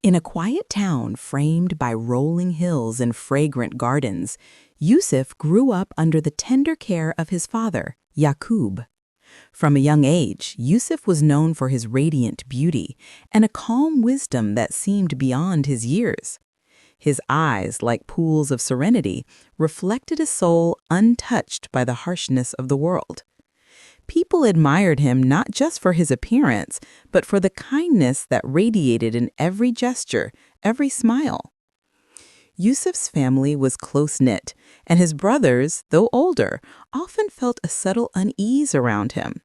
In a quiet town framed by rolling hills and fragrant gardens, Yusuf grew up under the tender care of his father, Yaqub. From a young age, Yusuf was known for his radiant beauty and a calm wisdom that seemed beyond his years. His eyes, like pools of serenity, reflected a soul untouched by the harshness of the world. People admired him not just for his appearance, but for the kindness that radiated in every gesture, every smile. Yusuf's family was close-knit, and his brothers, though older, often felt a subtle unease around him.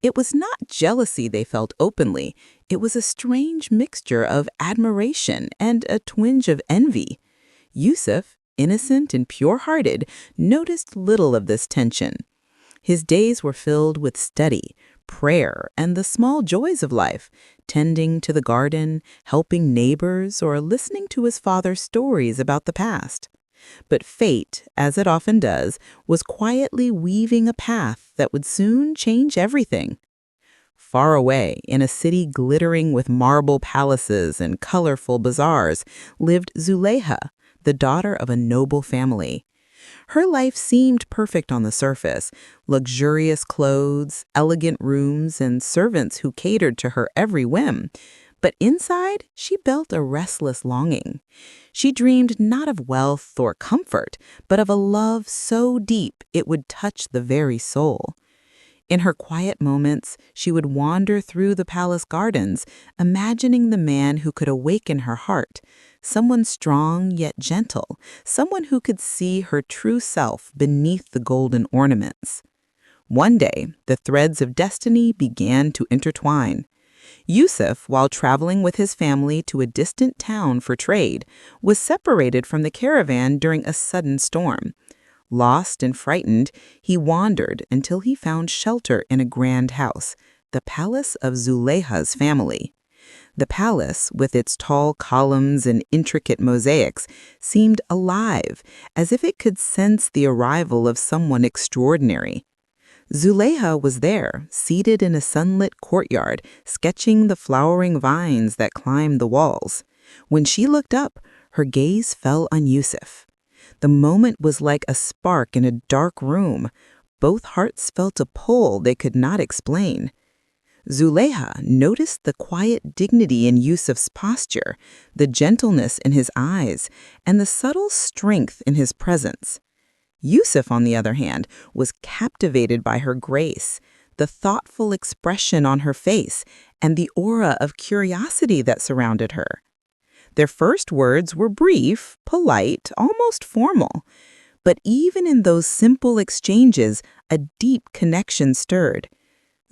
It was not jealousy they felt openly, it was a strange mixture of admiration and a twinge of envy. Yusuf, innocent and pure-hearted, noticed little of this tension. His days were filled with study, prayer, and the small joys of life, tending to the garden, helping neighbors, or listening to his father's stories about the past. But fate, as it often does, was quietly weaving a path that would soon change everything. Far away, in a city glittering with marble palaces and colorful bazaars, lived Zulaikha, the daughter of a noble family. Her life seemed perfect on the surface: luxurious clothes, elegant rooms, and servants who catered to her every whim. But inside, she felt a restless longing. She dreamed not of wealth or comfort, but of a love so deep it would touch the very soul. In her quiet moments, she would wander through the palace gardens, imagining the man who could awaken her heart, someone strong yet gentle, someone who could see her true self beneath the golden ornaments. One day, the threads of destiny began to intertwine. Yusuf, while traveling with his family to a distant town for trade, was separated from the caravan during a sudden storm. Lost and frightened, he wandered until he found shelter in a grand house, the palace of Zulaikha's family. The palace, with its tall columns and intricate mosaics, seemed alive, as if it could sense the arrival of someone extraordinary. Zulaikha was there, seated in a sunlit courtyard, sketching the flowering vines that climbed the walls. When she looked up, her gaze fell on Yusuf. The moment was like a spark in a dark room. Both hearts felt a pull they could not explain. Zulaikha noticed the quiet dignity in Yusuf's posture, the gentleness in his eyes, and the subtle strength in his presence. Yusuf, on the other hand, was captivated by her grace, the thoughtful expression on her face, and the aura of curiosity that surrounded her. Their first words were brief, polite, almost formal. But even in those simple exchanges, a deep connection stirred.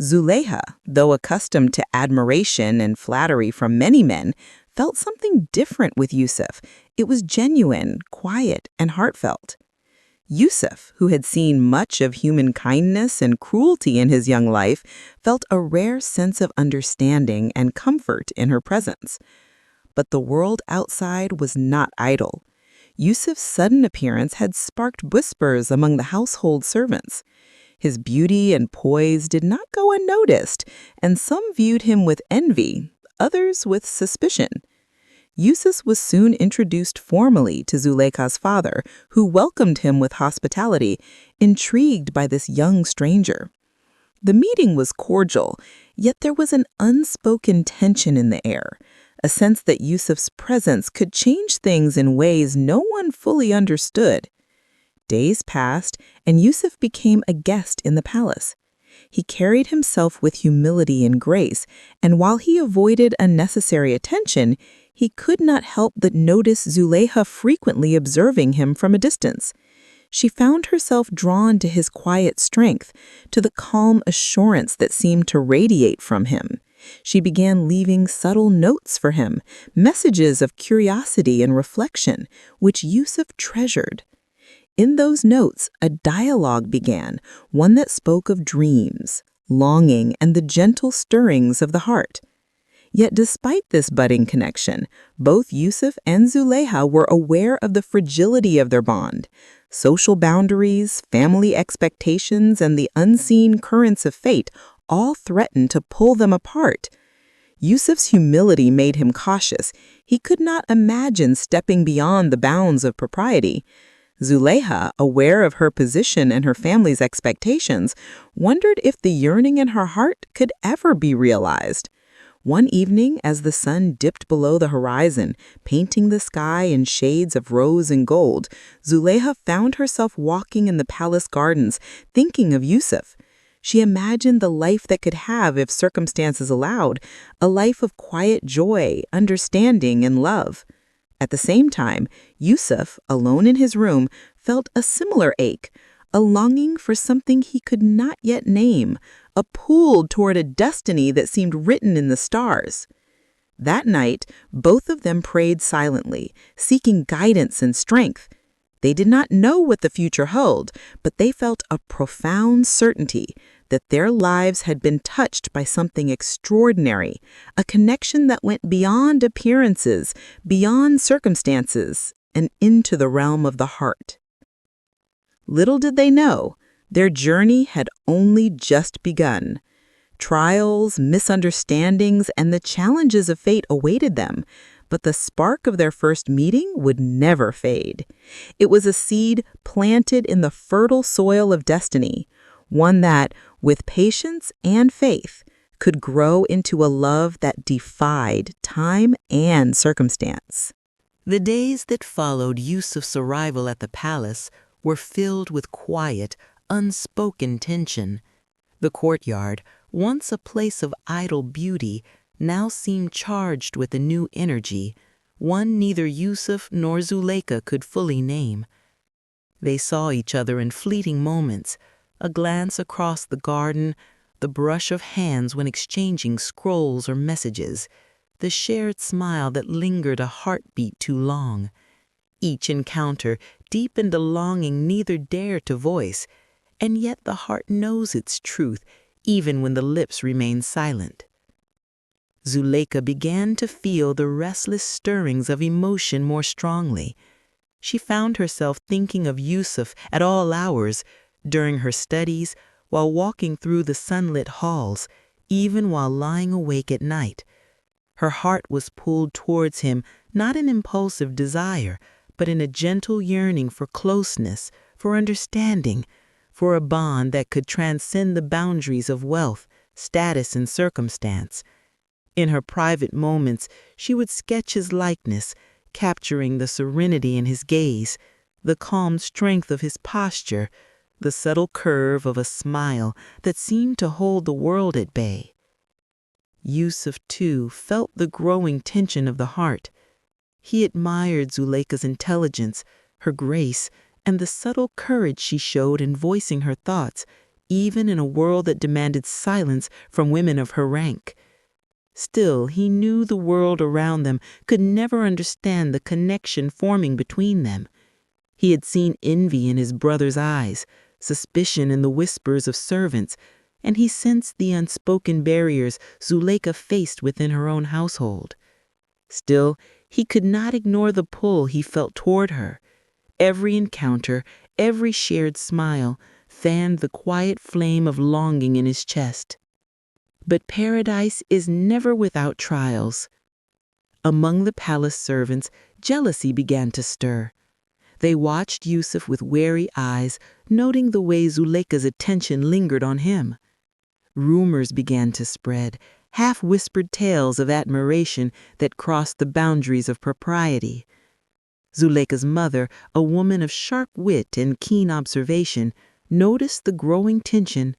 Zulaikha, though accustomed to admiration and flattery from many men, felt something different with Yusuf. It was genuine, quiet, and heartfelt. Yusuf, who had seen much of human kindness and cruelty in his young life, felt a rare sense of understanding and comfort in her presence. But the world outside was not idle. Yusuf's sudden appearance had sparked whispers among the household servants. His beauty and poise did not go unnoticed, and some viewed him with envy, others with suspicion. Yusuf was soon introduced formally to Zulaikha's father, who welcomed him with hospitality, intrigued by this young stranger. The meeting was cordial, yet there was an unspoken tension in the air, a sense that Yusuf's presence could change things in ways no one fully understood. Days passed, and Yusuf became a guest in the palace. He carried himself with humility and grace, and while he avoided unnecessary attention, he could not help but notice Zulaikha frequently observing him from a distance. She found herself drawn to his quiet strength, to the calm assurance that seemed to radiate from him. She began leaving subtle notes for him, messages of curiosity and reflection, which Yusuf treasured. In those notes, a dialogue began, one that spoke of dreams, longing, and the gentle stirrings of the heart. Yet despite this budding connection, both Yusuf and Zulaikha were aware of the fragility of their bond. Social boundaries, family expectations, and the unseen currents of fate all threatened to pull them apart. Yusuf's humility made him cautious. He could not imagine stepping beyond the bounds of propriety. Zulaikha, aware of her position and her family's expectations, wondered if the yearning in her heart could ever be realized. One evening, as the sun dipped below the horizon, painting the sky in shades of rose and gold, Zulaikha found herself walking in the palace gardens, thinking of Yusuf. She imagined the life that could have if circumstances allowed, a life of quiet joy, understanding, and love. At the same time, Yusuf, alone in his room, felt a similar ache, a longing for something he could not yet name, a pull toward a destiny that seemed written in the stars. That night, both of them prayed silently, seeking guidance and strength. They did not know what the future held, but they felt a profound certainty that their lives had been touched by something extraordinary, a connection that went beyond appearances, beyond circumstances, and into the realm of the heart. Little did they know, their journey had only just begun. Trials, misunderstandings, and the challenges of fate awaited them, but the spark of their first meeting would never fade. It was a seed planted in the fertile soil of destiny, one that, with patience and faith, could grow into a love that defied time and circumstance. The days that followed Yusuf's arrival at the palace were filled with quiet, unspoken tension. The courtyard, once a place of idle beauty, now seemed charged with a new energy, one neither Yusuf nor Zulaikha could fully name. They saw each other in fleeting moments, a glance across the garden, the brush of hands when exchanging scrolls or messages, the shared smile that lingered a heartbeat too long. Each encounter deepened a longing neither dared to voice, and yet the heart knows its truth even when the lips remain silent. Zulaikha began to feel the restless stirrings of emotion more strongly. She found herself thinking of Yusuf at all hours, during her studies, while walking through the sunlit halls, even while lying awake at night. Her heart was pulled towards him not in impulsive desire, but in a gentle yearning for closeness, for understanding, for a bond that could transcend the boundaries of wealth, status, and circumstance. In her private moments, she would sketch his likeness, capturing the serenity in his gaze, the calm strength of his posture, the subtle curve of a smile that seemed to hold the world at bay. Yusuf, too, felt the growing tension of the heart. He admired Zulaikha's intelligence, her grace, and the subtle courage she showed in voicing her thoughts, even in a world that demanded silence from women of her rank. Still, he knew the world around them could never understand the connection forming between them. He had seen envy in his brother's eyes, suspicion in the whispers of servants, and he sensed the unspoken barriers Zulaikha faced within her own household. Still, he could not ignore the pull he felt toward her. Every encounter, every shared smile, fanned the quiet flame of longing in his chest. But paradise is never without trials. Among the palace servants, jealousy began to stir. They watched Yusuf with wary eyes, noting the way Zulaikha's attention lingered on him. Rumors began to spread, half-whispered tales of admiration that crossed the boundaries of propriety. Zulaikha's mother, a woman of sharp wit and keen observation, noticed the growing tension.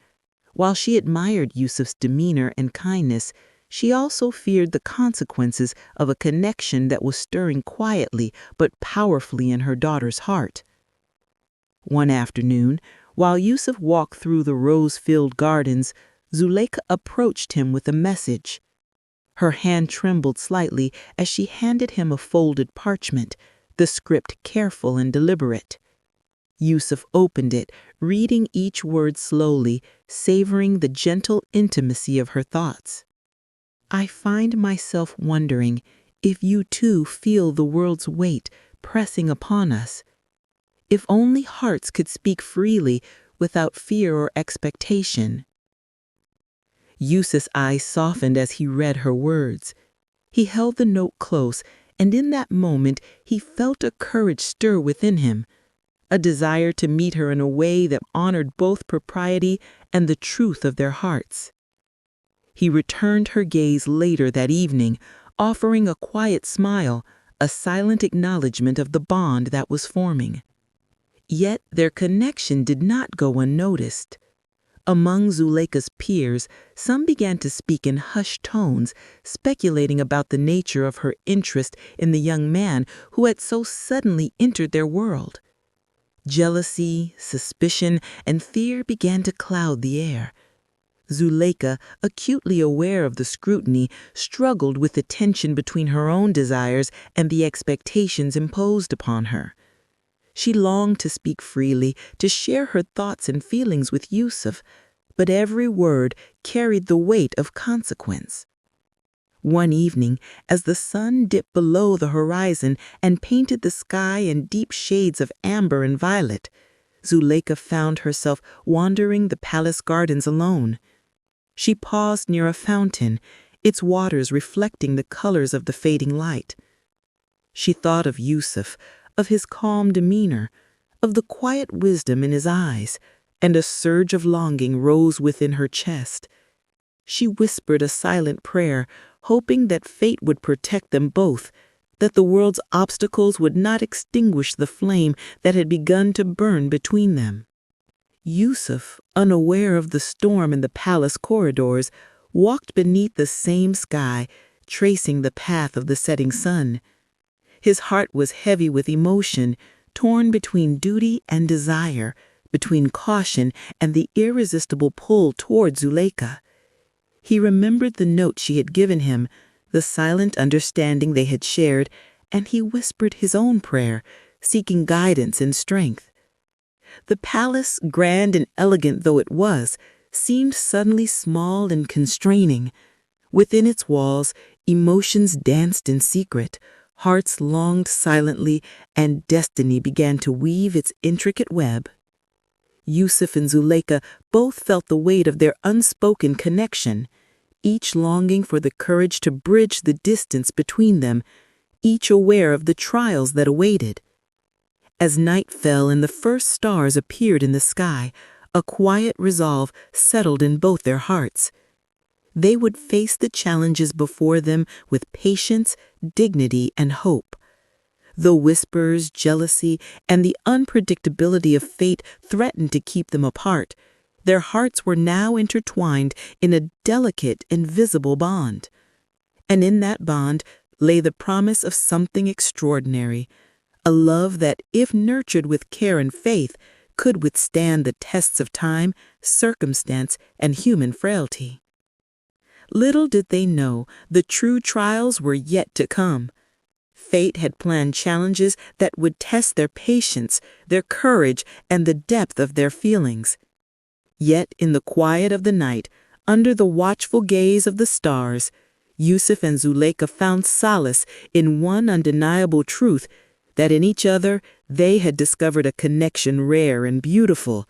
While she admired Yusuf's demeanor and kindness, she also feared the consequences of a connection that was stirring quietly but powerfully in her daughter's heart. One afternoon, while Yusuf walked through the rose-filled gardens, Zulaikha approached him with a message. Her hand trembled slightly as she handed him a folded parchment, the script careful and deliberate. Yusuf opened it, reading each word slowly, savoring the gentle intimacy of her thoughts. I find myself wondering if you too feel the world's weight pressing upon us. If only hearts could speak freely without fear or expectation. Yusuf's eyes softened as he read her words. He held the note close, and in that moment he felt a courage stir within him, a desire to meet her in a way that honored both propriety and the truth of their hearts. He returned her gaze later that evening, offering a quiet smile, a silent acknowledgement of the bond that was forming. Yet their connection did not go unnoticed. Among Zulaikha's peers, some began to speak in hushed tones, speculating about the nature of her interest in the young man who had so suddenly entered their world. Jealousy, suspicion, and fear began to cloud the air. Zulaikha, acutely aware of the scrutiny, struggled with the tension between her own desires and the expectations imposed upon her. She longed to speak freely, to share her thoughts and feelings with Yusuf, but every word carried the weight of consequence. One evening, as the sun dipped below the horizon and painted the sky in deep shades of amber and violet, Zulaikha found herself wandering the palace gardens alone. She paused near a fountain, its waters reflecting the colors of the fading light. She thought of Yusuf, of his calm demeanor, of the quiet wisdom in his eyes, and a surge of longing rose within her chest. She whispered a silent prayer, hoping that fate would protect them both, that the world's obstacles would not extinguish the flame that had begun to burn between them. Yusuf, unaware of the storm in the palace corridors, walked beneath the same sky, tracing the path of the setting sun. His heart was heavy with emotion, torn between duty and desire, between caution and the irresistible pull toward Zulaikha. He remembered the note she had given him, the silent understanding they had shared, and he whispered his own prayer, seeking guidance and strength. The palace, grand and elegant though it was, seemed suddenly small and constraining. Within its walls, emotions danced in secret, hearts longed silently, and destiny began to weave its intricate web. Yusuf and Zulaikha both felt the weight of their unspoken connection, each longing for the courage to bridge the distance between them, each aware of the trials that awaited. As night fell and the first stars appeared in the sky, a quiet resolve settled in both their hearts. They would face the challenges before them with patience, dignity, and hope. Though whispers, jealousy, and the unpredictability of fate threatened to keep them apart, their hearts were now intertwined in a delicate, invisible bond. And in that bond lay the promise of something extraordinary, a love that, if nurtured with care and faith, could withstand the tests of time, circumstance, and human frailty. Little did they know the true trials were yet to come. Fate had planned challenges that would test their patience, their courage, and the depth of their feelings. Yet in the quiet of the night, under the watchful gaze of the stars, Yusuf and Zulaikha found solace in one undeniable truth, that in each other they had discovered a connection rare and beautiful,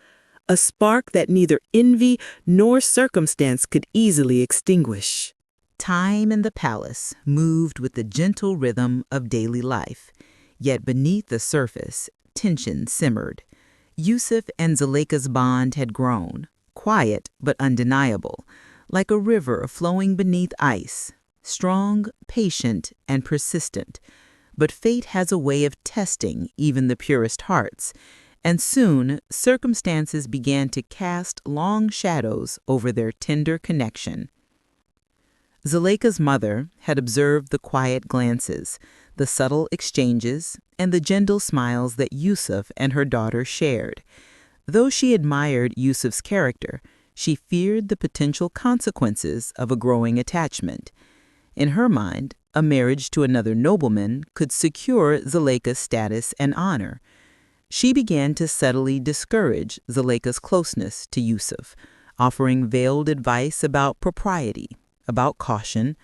a spark that neither envy nor circumstance could easily extinguish. Time in the palace moved with the gentle rhythm of daily life, yet beneath the surface, tension simmered. Yusuf and Zulaikha's bond had grown, quiet but undeniable, like a river flowing beneath ice, strong, patient, and persistent. But fate has a way of testing even the purest hearts, and soon circumstances began to cast long shadows over their tender connection. Zulaikha's mother had observed the quiet glances, the subtle exchanges, and the gentle smiles that Yusuf and her daughter shared. Though she admired Yusuf's character, she feared the potential consequences of a growing attachment. In her mind, a marriage to another nobleman could secure Zulaikha's status and honor. She began to subtly discourage Zulaikha's closeness to Yusuf, offering veiled advice about propriety, about caution,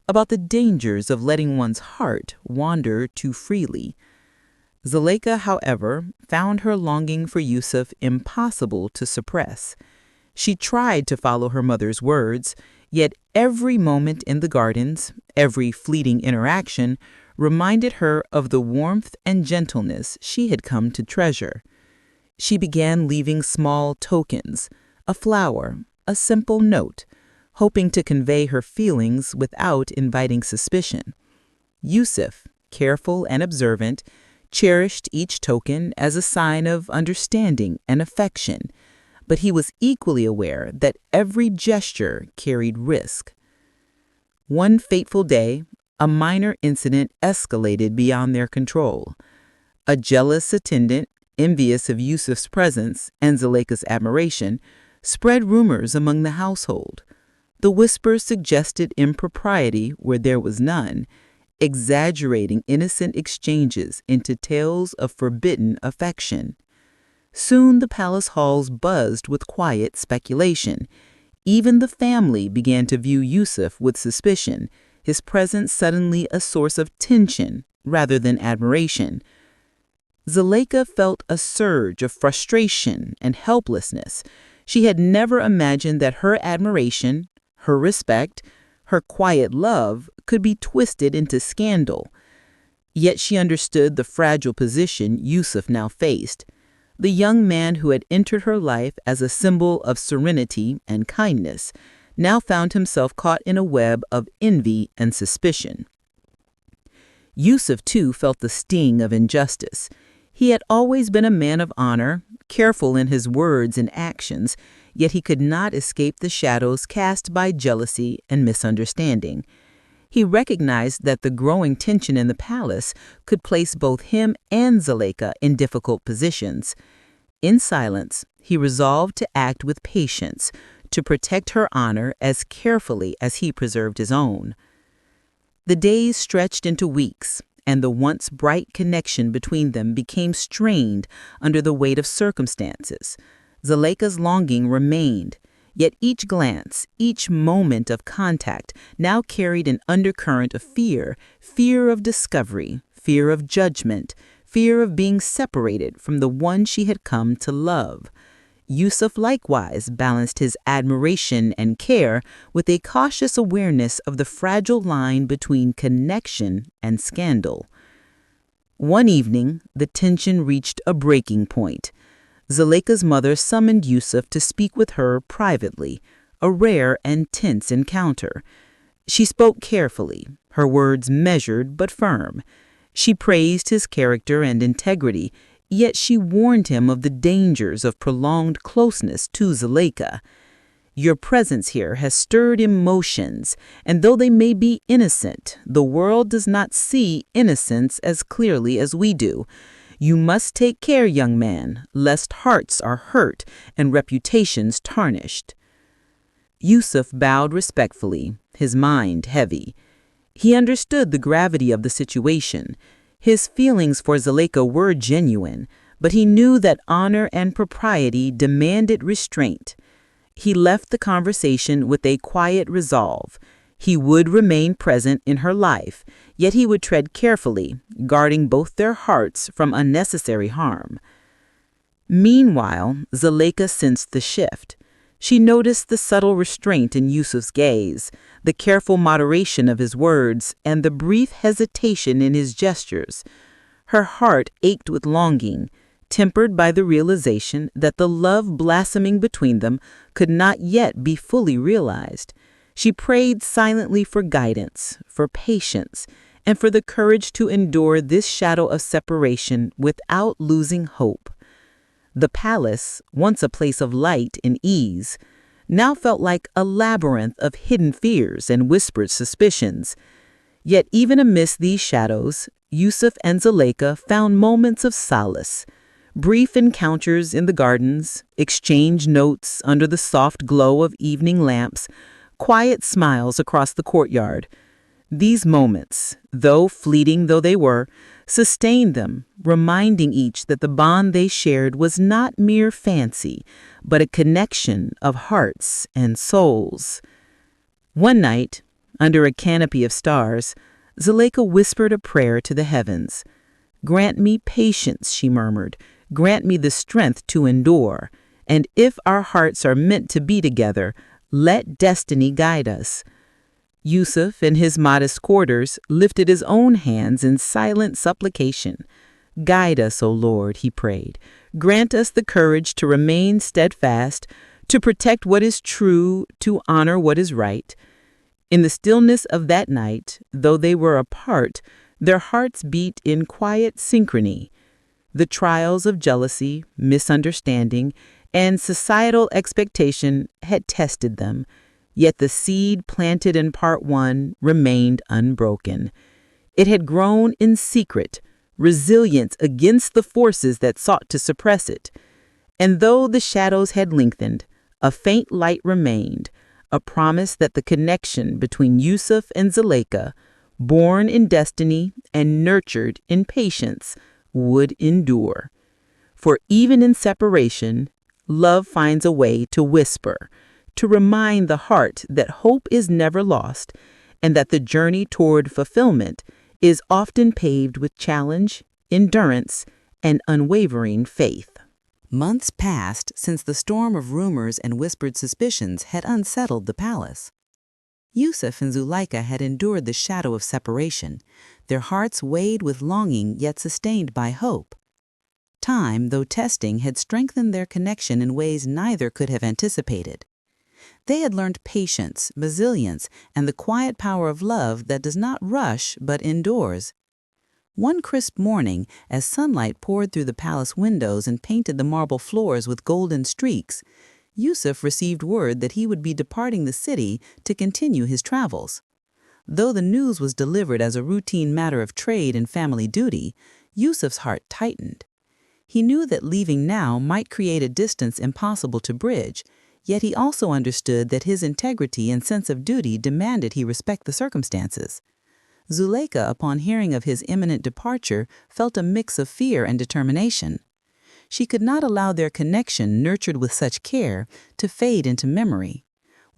about the dangers of letting one's heart wander too freely. Zulaikha, however, found her longing for Yusuf impossible to suppress. She tried to follow her mother's words, yet every moment in the gardens, every fleeting interaction, reminded her of the warmth and gentleness she had come to treasure. She began leaving small tokens, a flower, a simple note, hoping to convey her feelings without inviting suspicion. Yusuf, careful and observant, cherished each token as a sign of understanding and affection, but he was equally aware that every gesture carried risk. One fateful day, a minor incident escalated beyond their control. A jealous attendant, envious of Yusuf's presence and Zulaikha's admiration, spread rumors among the household. The whispers suggested impropriety where there was none, exaggerating innocent exchanges into tales of forbidden affection. Soon the palace halls buzzed with quiet speculation. Even the family began to view Yusuf with suspicion, his presence suddenly a source of tension rather than admiration. Zulaikha felt a surge of frustration and helplessness. She had never imagined that her admiration, her respect, her quiet love could be twisted into scandal. Yet she understood the fragile position Yusuf now faced. The young man who had entered her life as a symbol of serenity and kindness now found himself caught in a web of envy and suspicion. Yusuf, too, felt the sting of injustice. He had always been a man of honor, careful in his words and actions, yet he could not escape the shadows cast by jealousy and misunderstanding. He recognized that the growing tension in the palace could place both him and Zulaikha in difficult positions. In silence, he resolved to act with patience, to protect her honor as carefully as he preserved his own. The days stretched into weeks, and the once bright connection between them became strained under the weight of circumstances. Zulaikha's longing remained, yet each glance, each moment of contact now carried an undercurrent of fear, fear of discovery, fear of judgment, fear of being separated from the one she had come to love. Yusuf likewise balanced his admiration and care with a cautious awareness of the fragile line between connection and scandal. One evening, the tension reached a breaking point. Zulaikha's mother summoned Yusuf to speak with her privately, a rare and tense encounter. She spoke carefully, her words measured but firm. She praised his character and integrity, yet she warned him of the dangers of prolonged closeness to Zulaikha. Your presence here has stirred emotions, and though they may be innocent, the world does not see innocence as clearly as we do. You must take care, young man, lest hearts are hurt and reputations tarnished. Yusuf bowed respectfully, his mind heavy. He understood the gravity of the situation. His feelings for Zulaikha were genuine, but he knew that honor and propriety demanded restraint. He left the conversation with a quiet resolve. He would remain present in her life, yet he would tread carefully, guarding both their hearts from unnecessary harm. Meanwhile, Zulaikha sensed the shift. She noticed the subtle restraint in Yusuf's gaze, the careful moderation of his words, and the brief hesitation in his gestures. Her heart ached with longing, tempered by the realization that the love blossoming between them could not yet be fully realized. She prayed silently for guidance, for patience, and for the courage to endure this shadow of separation without losing hope. The palace, once a place of light and ease, now felt like a labyrinth of hidden fears and whispered suspicions. Yet even amidst these shadows, Yusuf and Zulaikha found moments of solace. Brief encounters in the gardens, exchanged notes under the soft glow of evening lamps, quiet smiles across the courtyard. These moments, though fleeting though they were, sustained them, reminding each that the bond they shared was not mere fancy, but a connection of hearts and souls. One night, under a canopy of stars, Zulaikha whispered a prayer to the heavens. "Grant me patience," she murmured. "Grant me the strength to endure. And if our hearts are meant to be together, let destiny guide us." Yusuf, in his modest quarters, lifted his own hands in silent supplication. "Guide us, O Lord," he prayed. "Grant us the courage to remain steadfast, to protect what is true, to honor what is right." In the stillness of that night, though they were apart, their hearts beat in quiet synchrony. The trials of jealousy, misunderstanding, and societal expectation had tested them, yet the seed planted in part one remained unbroken. It had grown in secret, resilient against the forces that sought to suppress it. And though the shadows had lengthened, a faint light remained, a promise that the connection between Yusuf and Zulaikha, born in destiny and nurtured in patience, would endure. For even in separation, love finds a way to whisper, to remind the heart that hope is never lost, and that the journey toward fulfillment is often paved with challenge, endurance, and unwavering faith. Months passed since the storm of rumors and whispered suspicions had unsettled the palace. Yusuf and Zulaikha had endured the shadow of separation, their hearts weighed with longing yet sustained by hope. Time, though testing, had strengthened their connection in ways neither could have anticipated. They had learned patience, resilience, and the quiet power of love that does not rush but endures. One crisp morning, as sunlight poured through the palace windows and painted the marble floors with golden streaks, Yusuf received word that he would be departing the city to continue his travels. Though the news was delivered as a routine matter of trade and family duty, Yusuf's heart tightened. He knew that leaving now might create a distance impossible to bridge, yet he also understood that his integrity and sense of duty demanded he respect the circumstances. Zulaikha, upon hearing of his imminent departure, felt a mix of fear and determination. She could not allow their connection, nurtured with such care, to fade into memory.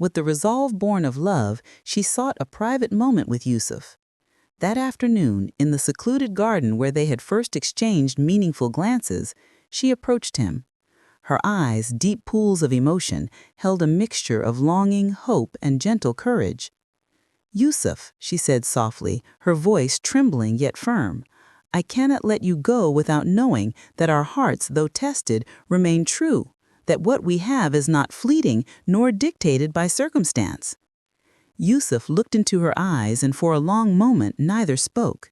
With the resolve born of love, she sought a private moment with Yusuf. That afternoon, in the secluded garden where they had first exchanged meaningful glances, she approached him. Her eyes, deep pools of emotion, held a mixture of longing, hope, and gentle courage. "Yusuf," she said softly, her voice trembling yet firm, "I cannot let you go without knowing that our hearts, though tested, remain true, that what we have is not fleeting nor dictated by circumstance." Yusuf looked into her eyes, and for a long moment neither spoke.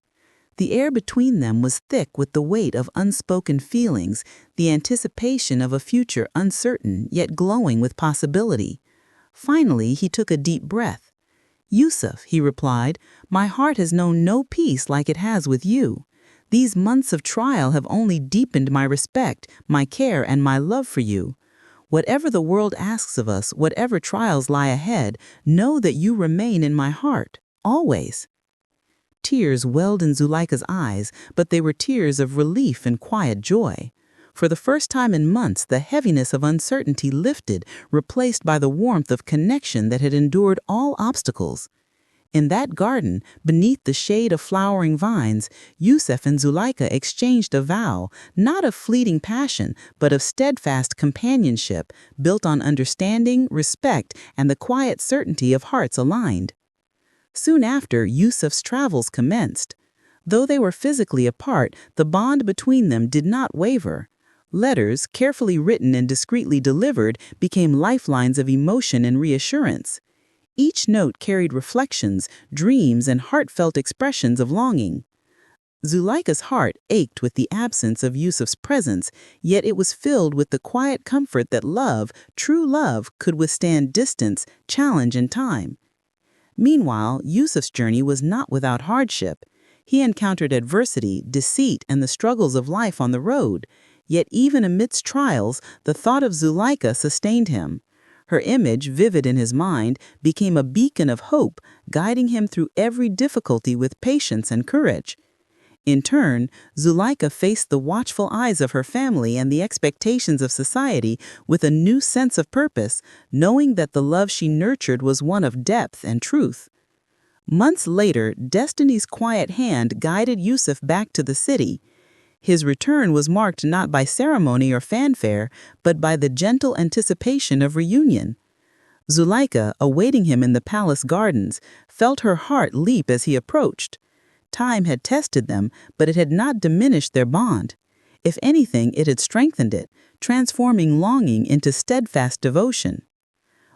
The air between them was thick with the weight of unspoken feelings, the anticipation of a future uncertain yet glowing with possibility. Finally, he took a deep breath. "Yusuf," he replied, "my heart has known no peace like it has with you. These months of trial have only deepened my respect, my care, and my love for you. Whatever the world asks of us, whatever trials lie ahead, know that you remain in my heart, always." Tears welled in Zulaikha's eyes, but they were tears of relief and quiet joy. For the first time in months, the heaviness of uncertainty lifted, replaced by the warmth of connection that had endured all obstacles. In that garden, beneath the shade of flowering vines, Yusuf and Zulaikha exchanged a vow, not of fleeting passion, but of steadfast companionship, built on understanding, respect, and the quiet certainty of hearts aligned. Soon after, Yusuf's travels commenced. Though they were physically apart, the bond between them did not waver. Letters, carefully written and discreetly delivered, became lifelines of emotion and reassurance. Each note carried reflections, dreams, and heartfelt expressions of longing. Zulaikha's heart ached with the absence of Yusuf's presence, yet it was filled with the quiet comfort that love, true love, could withstand distance, challenge, and time. Meanwhile, Yusuf's journey was not without hardship. He encountered adversity, deceit, and the struggles of life on the road. Yet even amidst trials, the thought of Zulaikha sustained him. Her image, vivid in his mind, became a beacon of hope, guiding him through every difficulty with patience and courage. In turn, Zulaikha faced the watchful eyes of her family and the expectations of society with a new sense of purpose, knowing that the love she nurtured was one of depth and truth. Months later, destiny's quiet hand guided Yusuf back to the city. His return was marked not by ceremony or fanfare, but by the gentle anticipation of reunion. Zulaikha, awaiting him in the palace gardens, felt her heart leap as he approached. Time had tested them, but it had not diminished their bond. If anything, it had strengthened it, transforming longing into steadfast devotion.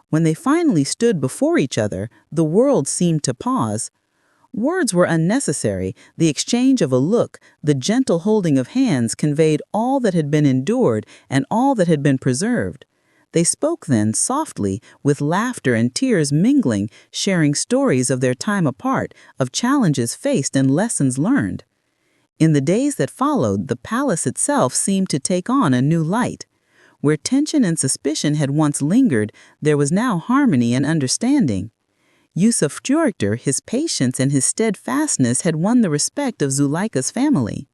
When they finally stood before each other, the world seemed to pause. Words were unnecessary. The exchange of a look, the gentle holding of hands conveyed all that had been endured and all that had been preserved. They spoke then softly, with laughter and tears mingling, sharing stories of their time apart, of challenges faced and lessons learned. In the days that followed, the palace itself seemed to take on a new light. Where tension and suspicion had once lingered, there was now harmony and understanding. Yusuf's character, his patience, and his steadfastness had won the respect of Zulaikha's family.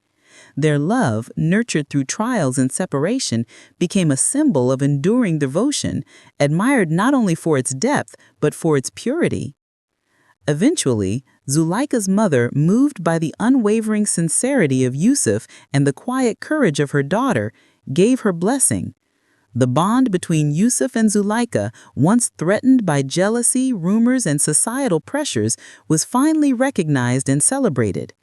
Their love, nurtured through trials and separation, became a symbol of enduring devotion, admired not only for its depth, but for its purity. Eventually, Zulaikha's mother, moved by the unwavering sincerity of Yusuf and the quiet courage of her daughter, gave her blessing. The bond between Yusuf and Zulaikha, once threatened by jealousy, rumors, and societal pressures, was finally recognized and celebrated.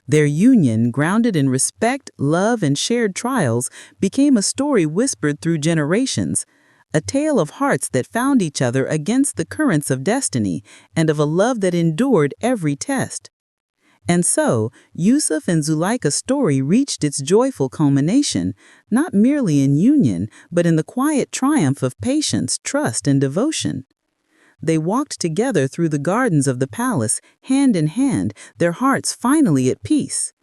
Their union, grounded in respect, love, and shared trials, became a story whispered through generations, a tale of hearts that found each other against the currents of destiny, and of a love that endured every test. And so, Yusuf and Zulaikha's story reached its joyful culmination, not merely in union, but in the quiet triumph of patience, trust, and devotion. They walked together through the gardens of the palace, hand in hand, their hearts finally at peace.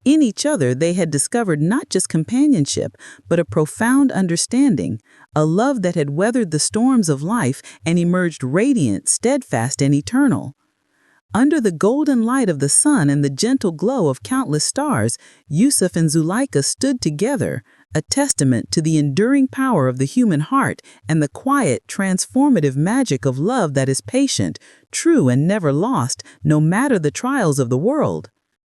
In each other they had discovered not just companionship, but a profound understanding, a love that had weathered the storms of life and emerged radiant, steadfast, and eternal. Under the golden light of the sun and the gentle glow of countless stars, Yusuf and Zulaikha stood together, a testament to the enduring power of the human heart and the quiet, transformative magic of love that is patient, true, and never lost, no matter the trials of the world.